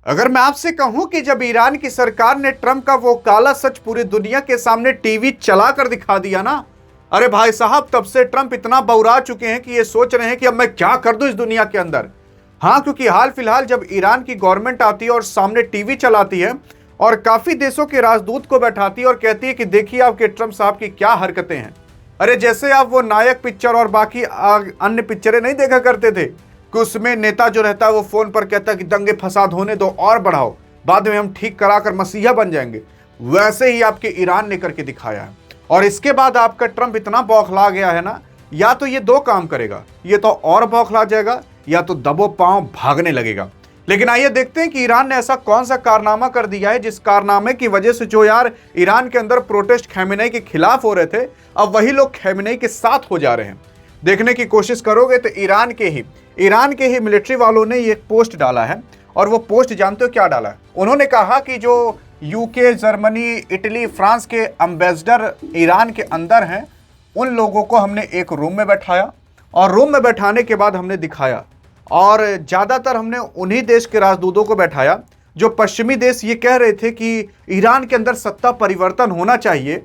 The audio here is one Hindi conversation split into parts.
अगर मैं आपसे कहूं कि जब ईरान की सरकार ने ट्रंप का वो काला सच पूरी दुनिया के सामने टीवी चलाकर दिखा दिया ना, अरे भाई साहब, तब से ट्रंप इतना बौरा चुके हैं कि ये सोच रहे हैं कि अब मैं क्या कर दूं इस दुनिया के अंदर। हाँ, क्योंकि हाल फिलहाल जब ईरान की गवर्नमेंट आती है और सामने टीवी चलाती है और काफी देशों के राजदूत को बैठाती है और कहती है कि देखिए आपके ट्रंप साहब की क्या हरकतें हैं। अरे जैसे आप वो नायक पिक्चर और बाकी अन्य पिक्चरें नहीं देखा करते थे कि उसमें नेता जो रहता है वो फोन पर कहता है कि दंगे फसाद होने दो और बढ़ाओ, बाद में हम ठीक कराकर मसीहा बन जाएंगे, वैसे ही आपके ईरान ने करके दिखाया है। और इसके बाद आपका ट्रंप इतना बौखला गया है ना, या तो ये दो काम करेगा, ये तो और बौखला जाएगा या तो दबो पांव भागने लगेगा। लेकिन आइए देखते हैं कि ईरान ने ऐसा कौन सा कारनामा कर दिया है जिस कारनामे की वजह से जो यार ईरान के अंदर प्रोटेस्ट खैमेनेई के खिलाफ हो रहे थे, अब वही लोग खैमेनेई के साथ हो जा रहे हैं। देखने की कोशिश करोगे तो ईरान के ही मिलिट्री वालों ने ये पोस्ट डाला है। और वो पोस्ट जानते हो क्या डाला है? उन्होंने कहा कि जो यूके, जर्मनी, इटली, फ्रांस के एम्बेसडर ईरान के अंदर हैं, उन लोगों को हमने एक रूम में बैठाया और रूम में बैठाने के बाद हमने दिखाया, और ज़्यादातर हमने उन्हीं देश के राजदूतों को बैठाया जो पश्चिमी देश ये कह रहे थे कि ईरान के अंदर सत्ता परिवर्तन होना चाहिए।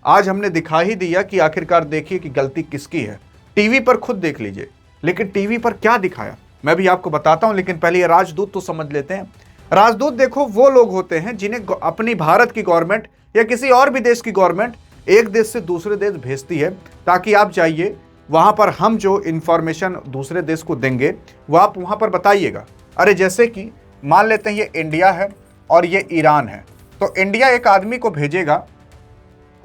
आज हमने दिखा ही दिया कि आखिरकार देखिए कि गलती किसकी है। टीवी पर खुद देख लीजिए। लेकिन टीवी पर क्या दिखाया मैं भी आपको बताता हूं, लेकिन पहले ये राजदूत तो समझ लेते हैं। राजदूत देखो वो लोग होते हैं जिन्हें अपनी भारत की गवर्नमेंट या किसी और भी देश की गवर्नमेंट एक देश से दूसरे देश भेजती है ताकि आप जाइए वहां पर, हम जो इंफॉर्मेशन दूसरे देश को देंगे वो आप वहां पर बताइएगा। अरे जैसे कि मान लेते हैं ये इंडिया है और ये ईरान है, तो इंडिया एक आदमी को भेजेगा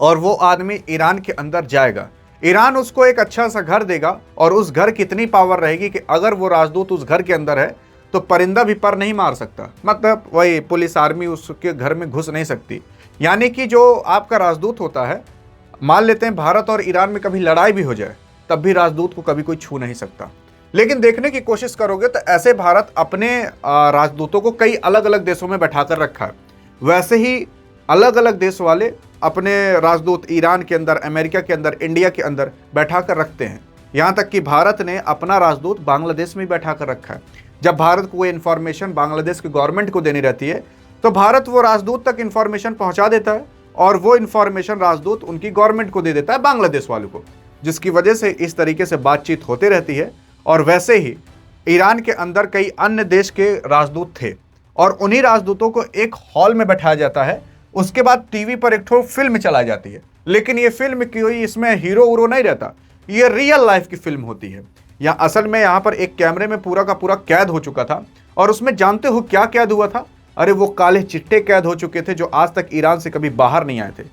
और वो आदमी ईरान के अंदर जाएगा। ईरान उसको एक अच्छा सा घर देगा और उस घर की इतनी पावर रहेगी कि अगर वो राजदूत उस घर के अंदर है तो परिंदा भी पर नहीं मार सकता, मतलब वही पुलिस आर्मी उसके घर में घुस नहीं सकती। यानी कि जो आपका राजदूत होता है, मान लेते हैं भारत और ईरान में कभी लड़ाई भी हो जाए तब भी राजदूत को कभी कोई छू नहीं सकता। लेकिन देखने की कोशिश करोगे तो ऐसे भारत अपने राजदूतों को कई अलग अलग देशों में बैठा कर रखा है, वैसे ही अलग अलग देश वाले अपने राजदूत ईरान के अंदर, अमेरिका के अंदर, इंडिया के अंदर बैठा कर रखते हैं। यहाँ तक कि भारत ने अपना राजदूत बांग्लादेश में बैठा कर रखा है। जब भारत को वो इन्फॉर्मेशन बांग्लादेश की गवर्नमेंट को देनी रहती है तो भारत वो राजदूत तक इन्फॉर्मेशन पहुँचा देता है और वो इन्फॉर्मेशन राजदूत उनकी गवर्नमेंट को दे देता है, बांग्लादेश वालों को, जिसकी वजह से इस तरीके से बातचीत होती रहती है। और वैसे ही ईरान के अंदर कई अन्य देश के राजदूत थे और उन्हीं राजदूतों को एक हॉल में बैठाया जाता है। उसके बाद टीवी पर एक ठो फिल्म चलाई जाती है, लेकिन ये फिल्म कोई इसमें हीरो वीरो नहीं रहता, ये रियल लाइफ की फिल्म होती है। या असल में यहाँ पर एक कैमरे में पूरा का पूरा कैद हो चुका था और उसमें जानते हो क्या कैद हुआ था? अरे वो काले चिट्टे कैद हो चुके थे जो आज तक ईरान से कभी बाहर नहीं आए थे।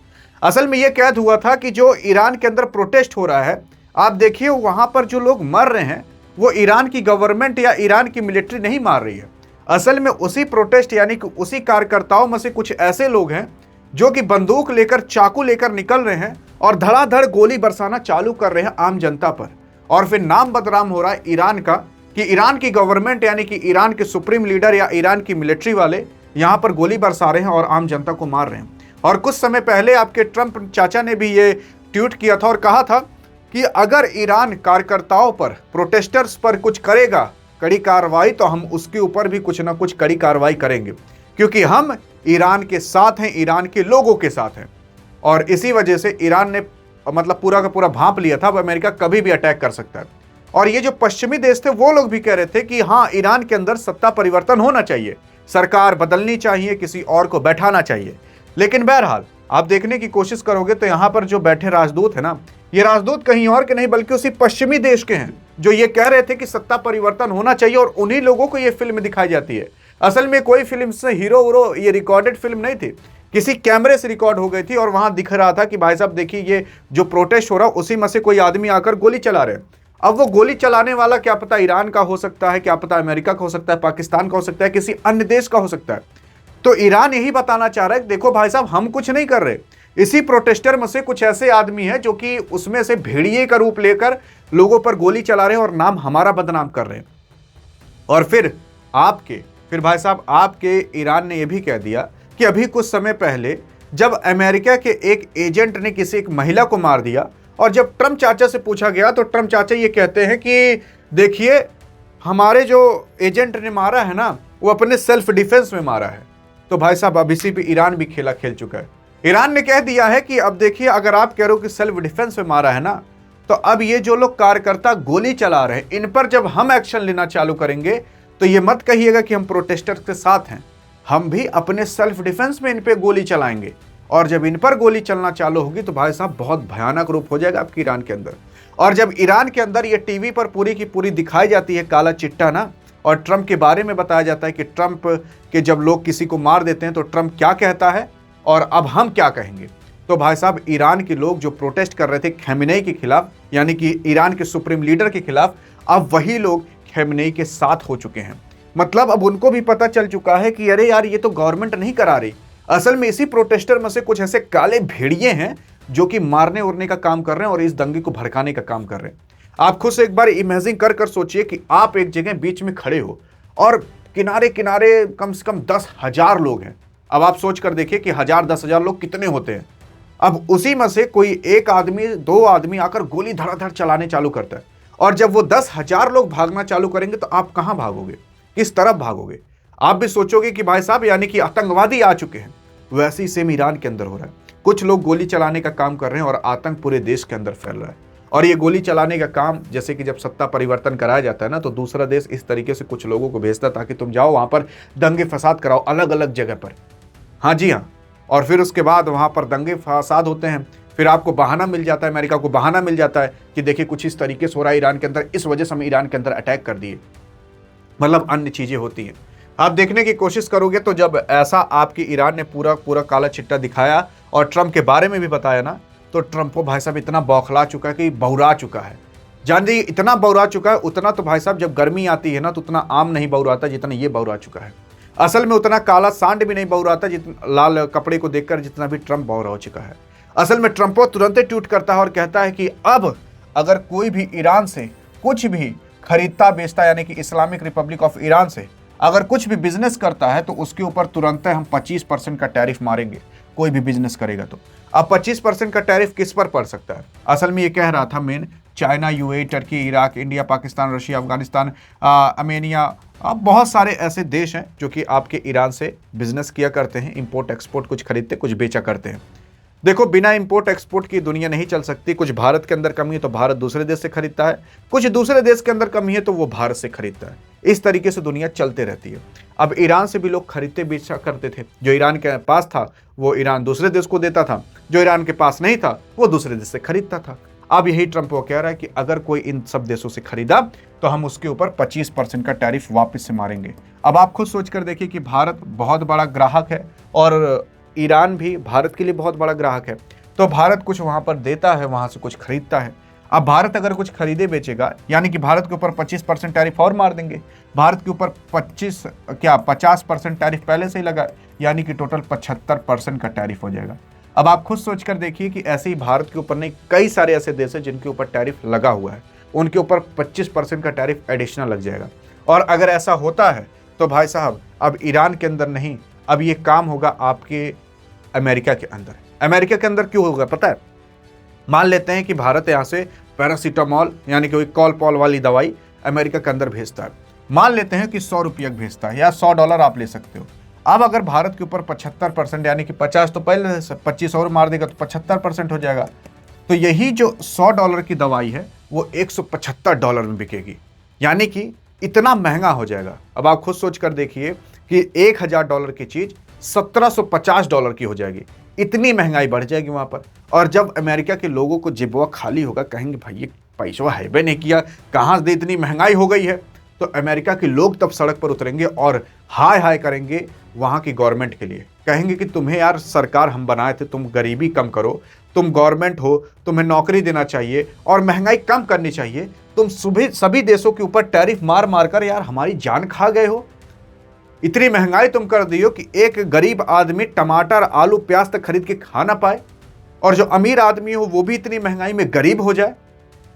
असल में ये कैद हुआ था कि जो ईरान के अंदर प्रोटेस्ट हो रहा है, आप देखिए वहां पर जो लोग मर रहे हैं वो ईरान की गवर्नमेंट या ईरान की मिलिट्री नहीं मार रही है। असल में उसी प्रोटेस्ट यानी कि उसी कार्यकर्ताओं में से कुछ ऐसे लोग हैं जो कि बंदूक लेकर, चाकू लेकर निकल रहे हैं और धड़ाधड़ गोली बरसाना चालू कर रहे हैं आम जनता पर। और फिर नाम बदनाम हो रहा है ईरान का कि ईरान की गवर्नमेंट यानी कि ईरान के सुप्रीम लीडर या ईरान की मिलिट्री वाले यहाँ पर गोली बरसा रहे हैं और आम जनता को मार रहे हैं। और कुछ समय पहले आपके ट्रंप चाचा ने भी ये ट्वीट किया था और कहा था कि अगर ईरान कार्यकर्ताओं पर, प्रोटेस्टर्स पर कुछ करेगा कड़ी कार्रवाई, तो हम उसके ऊपर भी कुछ ना कुछ कड़ी कार्रवाई करेंगे, क्योंकि हम ईरान के साथ हैं, ईरान के लोगों के साथ हैं। और इसी वजह से ईरान ने मतलब पूरा का पूरा भांप लिया था, अब अमेरिका कभी भी अटैक कर सकता है। और ये जो पश्चिमी देश थे वो लोग भी कह रहे थे कि हाँ, ईरान के अंदर सत्ता परिवर्तन होना चाहिए, सरकार बदलनी चाहिए, किसी और को बैठाना चाहिए। लेकिन बहरहाल आप देखने की कोशिश करोगे तो यहाँ पर जो बैठे राजदूत है ना, ये राजदूत कहीं और के नहीं बल्कि उसी पश्चिमी देश के हैं जो ये कह रहे थे कि सत्ता परिवर्तन होना चाहिए, और उन्हीं लोगों को ये फिल्म दिखाई जाती है। असल में कोई फिल्म से हीरो वीरो, ये रिकॉर्डेड फिल्म नहीं थी, किसी कैमरे से रिकॉर्ड हो गई थी और वहां दिख रहा था कि भाई साहब देखिए ये जो प्रोटेस्ट हो रहा है उसी में से कोई आदमी आकर गोली चला रहे हैं। अब वो गोली चलाने वाला क्या पता ईरान का हो सकता है, क्या पता अमेरिका का हो सकता है, पाकिस्तान का हो सकता है, किसी अन्य देश का हो सकता है। तो ईरान यही बताना चाह रहा है कि देखो भाई साहब, हम कुछ नहीं कर रहे, इसी प्रोटेस्टर में से कुछ ऐसे आदमी हैं जो कि उसमें से भेड़िए का रूप लेकर लोगों पर गोली चला रहे हैं और नाम हमारा बदनाम कर रहे हैं। और फिर भाई साहब आपके ईरान ने यह भी कह दिया कि अभी कुछ समय पहले जब अमेरिका के एक एजेंट ने किसी एक महिला को मार दिया, और जब ट्रंप चाचा से पूछा गया तो ट्रंप चाचा ये कहते हैं कि देखिए हमारे जो एजेंट ने मारा है ना, वो अपने सेल्फ डिफेंस में मारा है। तो भाई साहब अब इसी पे ईरान भी खेला खेल चुका है। ईरान ने कह दिया है कि अब देखिए, अगर आप कह रहे हो कि सेल्फ डिफेंस में मारा है ना, तो अब ये जो लोग कार्यकर्ता गोली चला रहे हैं, इन पर जब हम एक्शन लेना चालू करेंगे तो ये मत कहिएगा कि हम प्रोटेस्टर्स के साथ हैं, हम भी अपने सेल्फ डिफेंस में इन पे गोली चलाएंगे। और जब इन पर गोली चलना चालू होगी तो भाई साहब बहुत भयानक रूप हो जाएगा आपकी ईरान के अंदर। और जब ईरान के अंदर ये टीवी पर पूरी की पूरी दिखाई जाती है काला चिट्टा ना, और ट्रंप के बारे में बताया जाता है कि ट्रंप के जब लोग किसी को मार देते हैं तो ट्रंप क्या कहता है और अब हम क्या कहेंगे, तो भाई साहब ईरान के लोग जो प्रोटेस्ट कर रहे थे खमेनेई के खिलाफ, यानी कि ईरान के सुप्रीम लीडर के खिलाफ, अब वही लोग खमेनेई के साथ हो चुके हैं। मतलब अब उनको भी पता चल चुका है कि अरे यार, ये तो गवर्नमेंट नहीं करा रही, असल में इसी प्रोटेस्टर में से कुछ ऐसे काले भेड़िए हैं जो कि मारने उड़ने का काम कर रहे हैं और इस दंगे को भड़काने का काम कर रहे हैं। आप खुद से एक बार इमेजिन कर सोचिए कि आप एक जगह बीच में खड़े हो और किनारे किनारे कम से कम 10,000 लोग हैं। अब आप सोच कर देखिए कि 10,000-10,000 लोग कितने होते हैं। अब उसी में से कोई एक आदमी, दो आदमी आकर गोली धड़ाधड़ चलाने चालू करता है, और जब वो 10,000 लोग भागना चालू करेंगे तो आप कहां भागोगे, किस तरफ भागोगे? आप भी सोचोगे कि भाई साहब यानी कि आतंकवादी आ चुके हैं। वैसे ही सेम ईरान के अंदर हो रहा है, कुछ लोग गोली चलाने का काम कर रहे हैं और आतंक पूरे देश के अंदर फैल रहा है। और ये गोली चलाने का काम, जैसे कि जब सत्ता परिवर्तन कराया जाता है ना, तो दूसरा देश इस तरीके से कुछ लोगों को भेजता ताकि तुम जाओ वहां पर दंगे फसाद कराओ अलग अलग जगह पर। हाँ जी हाँ, और फिर उसके बाद वहां पर दंगे फसाद होते हैं, फिर आपको बहाना मिल जाता है, अमेरिका को बहाना मिल जाता है कि देखिए कुछ इस तरीके से हो रहा है ईरान के अंदर, इस वजह से हम ईरान के अंदर अटैक कर दिए। मतलब अन्य चीजें होती हैं। आप देखने की कोशिश करोगे तो जब ऐसा आपकी ईरान ने पूरा पूरा काला चिट्टा दिखाया और ट्रंप के बारे में भी बताया ना, तो ट्रंप को भाई साहब इतना बौखला चुका है कि बहुरा चुका है। जान दी इतना बहुरा चुका है, उतना तो भाई साहब जब गर्मी आती है ना तो उतना आम नहीं बहुराता जितना ये बहुरा चुका है। असल में उतना काला सांड भी नहीं बहुराता जितना लाल कपड़े को देखकर जितना भी ट्रंप बहुरा हो चुका है। असल में ट्रंप तुरंत ही ट्वीट करता है और कहता है कि अब अगर कोई भी ईरान से कुछ भी खरीदता बेचता, यानी कि इस्लामिक रिपब्लिक ऑफ ईरान से अगर कुछ भी बिजनेस करता है तो उसके ऊपर तुरंत हम 25% का टैरिफ मारेंगे, कोई भी बिजनेस करेगा तो। अब 25% का टैरिफ किस पर पड़ सकता है? असल में ये कह रहा था main China, UAE, Turkey, Iraq, India, Pakistan, Russia, Afghanistan, Armenia, अब बहुत सारे ऐसे देश हैं जो कि आपके ईरान से बिजनेस किया करते हैं, इंपोर्ट एक्सपोर्ट कुछ खरीदते कुछ बेचा करते हैं। देखो बिना इंपोर्ट एक्सपोर्ट की दुनिया नहीं चल सकती। कुछ भारत के अंदर कमी है तो भारत दूसरे देश से खरीदता है, कुछ दूसरे देश के अंदर कमी है तो वो भारत से खरीदता है। इस तरीके से दुनिया चलते रहती है। अब ईरान से भी लोग खरीदते बेचा करते थे, जो ईरान के पास था वो ईरान दूसरे देश को देता था, जो ईरान के पास नहीं था वो दूसरे देश से खरीदता था। अब यही ट्रंप वो कह रहा है कि अगर कोई इन सब देशों से खरीदा तो हम उसके ऊपर 25% का टैरिफ वापस से मारेंगे। अब आप खुद सोच कर देखिए कि भारत बहुत बड़ा ग्राहक है और ईरान भी भारत के लिए बहुत बड़ा ग्राहक है, तो भारत कुछ वहां पर देता है, वहां से कुछ खरीदता है। अब भारत अगर कुछ खरीदे बेचेगा, यानी कि भारत के ऊपर 25% टैरिफ और मार देंगे। भारत के ऊपर 50% टैरिफ पहले से ही लगा, यानी कि टोटल 75% का टैरिफ हो जाएगा। अब आप खुद सोचकर देखिए कि ऐसे ही भारत के ऊपर नहीं, कई सारे ऐसे देश हैं जिनके ऊपर टैरिफ लगा हुआ है, उनके ऊपर 25% का टैरिफ एडिशनल लग जाएगा। और अगर ऐसा होता है तो भाई साहब अब ईरान के अंदर नहीं, अब ये काम होगा आपके अमेरिका के अंदर। अमेरिका के अंदर क्यों होगा पता है? मान लेते हैं कि भारत यहाँ से पैरासीटामोल यानी कि कोई कॉल पॉल वाली दवाई अमेरिका के अंदर भेजता है, मान लेते हैं कि 100 रुपया भेजता है या $100 आप ले सकते हो। अब अगर भारत के ऊपर 75% यानी कि 50 तो पहले 25 और मार देगा तो 75% हो जाएगा, तो यही जो $100 की दवाई है वो $175 में बिकेगी, यानी कि इतना महंगा हो जाएगा। अब आप खुद सोच कर देखिए कि $1000 की चीज $1750 की हो जाएगी, इतनी महंगाई बढ़ जाएगी वहां पर। और जब अमेरिका के लोगों को जिब्वा खाली होगा, कहेंगे भाई ये पैसा है भी नहीं किया, कहां से इतनी महंगाई हो गई है, तो अमेरिका के लोग तब सड़क पर उतरेंगे और हाय हाय करेंगे वहां की गवर्नमेंट के लिए। कहेंगे कि तुम्हें यार सरकार हम बनाए थे, तुम गरीबी कम करो, तुम गवर्नमेंट हो, तुम्हें नौकरी देना चाहिए और महंगाई कम करनी चाहिए। तुम सभी देशों के ऊपर टैरिफ मार मार कर यार हमारी जान खा गए हो। इतनी महंगाई तुम कर दी हो कि एक गरीब आदमी टमाटर आलू प्याज तक खरीद के खा ना पाए, और जो अमीर आदमी हो वो भी इतनी महंगाई में गरीब हो जाए।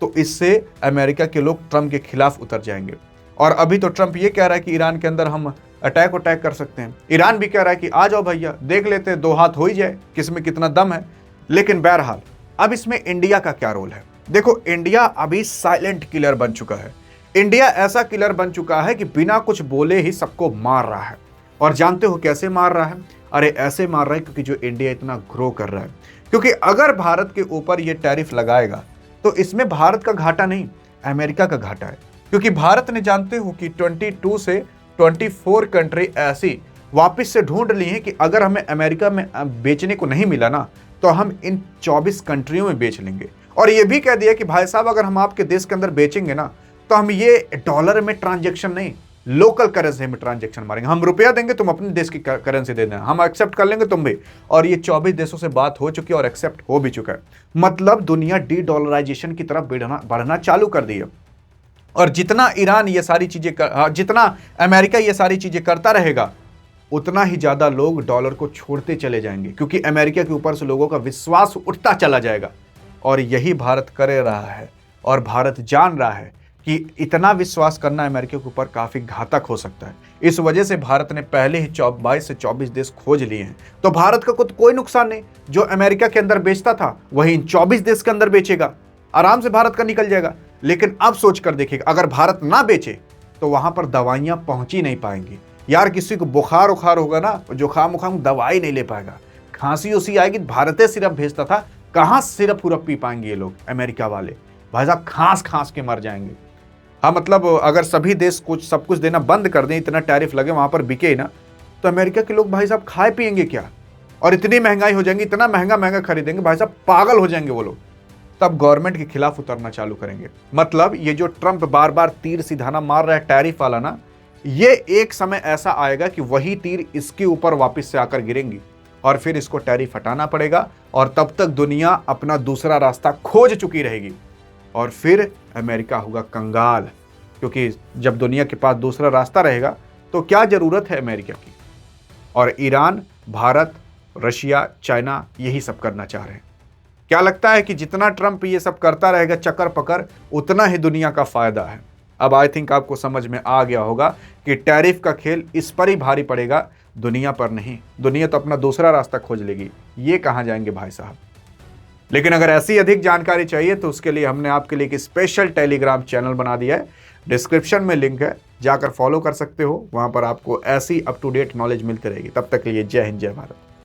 तो इससे अमेरिका के लोग ट्रंप के खिलाफ उतर जाएंगे। और अभी तो ट्रंप ये कह रहा है कि ईरान के अंदर हम अटैक कर सकते हैं। ईरान भी कह रहा है कि आ जाओ भैया, देख लेते हैं, दो हाथ हो ही जाए, किसमें कितना दम है। लेकिन बहरहाल अब इसमें इंडिया का क्या रोल है? देखो इंडिया अभी साइलेंट किलर बन चुका है। इंडिया ऐसा किलर बन चुका है कि बिना कुछ बोले ही सबको मार रहा है। और जानते हो कैसे मार रहा है? अरे ऐसे मार रहा है क्योंकि जो इंडिया इतना ग्रो कर रहा है। क्योंकि अगर भारत के ऊपर ये टैरिफ लगाएगा तो इसमें भारत का घाटा नहीं, अमेरिका का घाटा है। क्योंकि भारत ने जानते हो कि 22 से 24 कंट्री ऐसी वापस से ढूंढ ली है कि अगर हमें अमेरिका में बेचने को नहीं मिला ना तो हम इन 24 कंट्रियों में बेच लेंगे। और ये भी कह दिया कि भाई साहब अगर हम आपके देश के अंदर बेचेंगे ना तो हम ये डॉलर में ट्रांजैक्शन नहीं, लोकल करेंसी में ट्रांजैक्शन मारेंगे। हम रुपया देंगे, तुम अपने देश की करेंसी दे देना, हम एक्सेप्ट कर लेंगे, तुम भी। और ये 24 देशों से बात हो चुकी है और एक्सेप्ट हो भी चुका है। मतलब दुनिया डी डॉलराइजेशन की तरफ बढ़ना चालू कर दी है। और जितना ईरान ये सारी चीजें जितना अमेरिका ये सारी चीजें करता रहेगा उतना ही ज्यादा लोग डॉलर को छोड़ते चले जाएंगे, क्योंकि अमेरिका के ऊपर से लोगों का विश्वास उठता चला जाएगा। और यही भारत कर रहा है। और भारत जान रहा है कि इतना विश्वास करना अमेरिका के ऊपर काफी घातक हो सकता है। इस वजह से भारत ने पहले ही 22 से 24 देश खोज लिए हैं। तो भारत का कोई नुकसान नहीं। जो अमेरिका के अंदर बेचता था वही इन 24 देश के अंदर बेचेगा, आराम से भारत का निकल जाएगा। लेकिन अब सोच कर देखिएगा, अगर भारत ना बेचे तो वहां पर दवाइयां पहुंच ही नहीं पाएंगी। यार किसी को बुखार उखार होगा ना, जुकाम उखाम, दवाई नहीं ले पाएगा, खांसी उसी आएगी। भारत सिरप भेजता था, कहां सिरप पूरप पी पाएंगे ये लोग अमेरिका वाले? भाई साहब खांस खांस के मर जाएंगे। हाँ मतलब अगर सभी देश सब कुछ देना बंद कर दें, इतना टैरिफ लगे वहां पर बिके ही ना, तो अमेरिका के लोग भाई साहब खाए पिएंगे क्या? और इतनी महंगाई हो जाएगी, इतना महंगा महंगा खरीदेंगे, भाई साहब पागल हो जाएंगे वो लोग। तब गवर्नमेंट के खिलाफ उतरना चालू करेंगे। मतलब ये जो ट्रंप बार बार तीर सीधाना मार रहा है टैरिफ वाला ना, ये एक समय ऐसा आएगा कि वही तीर इसके ऊपर वापस से आकर गिरेंगी और फिर इसको टैरिफ हटाना पड़ेगा। और तब तक दुनिया अपना दूसरा रास्ता खोज चुकी रहेगी और फिर अमेरिका होगा कंगाल। क्योंकि जब दुनिया के पास दूसरा रास्ता रहेगा तो क्या जरूरत है अमेरिका की? और ईरान, भारत, रशिया, चाइना यही सब करना चाह रहे हैं। क्या लगता है कि जितना ट्रंप ये सब करता रहेगा चक्कर पकड़, उतना ही दुनिया का फायदा है? अब आई थिंक आपको समझ में आ गया होगा कि टैरिफ का खेल इस पर ही भारी पड़ेगा, दुनिया पर नहीं। दुनिया तो अपना दूसरा रास्ता खोज लेगी, ये कहां जाएंगे भाई साहब। लेकिन अगर ऐसी अधिक जानकारी चाहिए तो उसके लिए हमने आपके लिए एक स्पेशल टेलीग्राम चैनल बना दिया है। डिस्क्रिप्शन में लिंक है, जाकर फॉलो कर सकते हो। वहां पर आपको ऐसी अप टू डेट नॉलेज मिलती रहेगी। तब तक के लिए जय हिंद, जय भारत।